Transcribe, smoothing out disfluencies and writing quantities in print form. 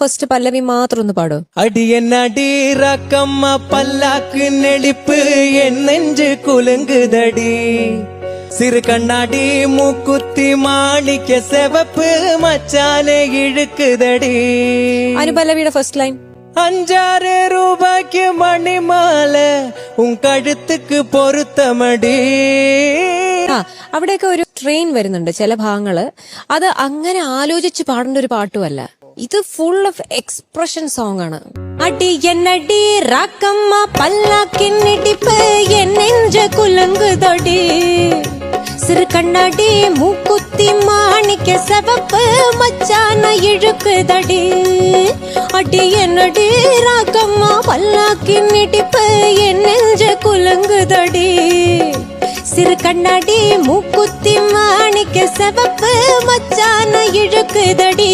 First പല്ലവി മാത്രം ഒന്ന് പാടോ. അടിയനടി റക്കമ്മ പല്ലാക്ക് നെളിപ്പ് എന്നെഞ്ച് കുലുങ്കുതടി சிறு கண்ணாடி மூக்குத்தி மாணிக்க செவப்பு மச்சானே இழுக்குதடி. അനുപല്ലവിയുടെ ഫസ്റ്റ് ലൈൻ 5-6 ரூபாய்க்கு மணிமாலை உன் കഴുത്തുക്ക് പൊരുത്തമടി. അവിടെയൊക്കെ ഒരു ട്രെയിൻ വരുന്നുണ്ട് ചില ഭാഗങ്ങള്. അത് അങ്ങനെ ആലോചിച്ച് പാടേണ്ട ഒരു പാട്ടുമല്ല, ഇത് ഫുൾ ഓഫ് എക്സ്പ്രഷൻ സോങ് ആണ്. അടി എന്നടി റാക്കമ്മ പല്ലാക്കിന്നിടിപ്പ് എന്നെഞ്ച കുലുങ്കുതടി சிறு கண்ணாடி மூக்குத்தி மாணிக்க செவப்பு மச்சான இழுக்குதடி. அடி என்னடி ராக்கம்மா பல்லாக்கின் இடிப்பு என் நெஞ்ச குலுங்குதடி. சிறு கண்ணாடி மூக்குத்தி மாணிக்க செவப்பு மச்சான இழுக்குதடி.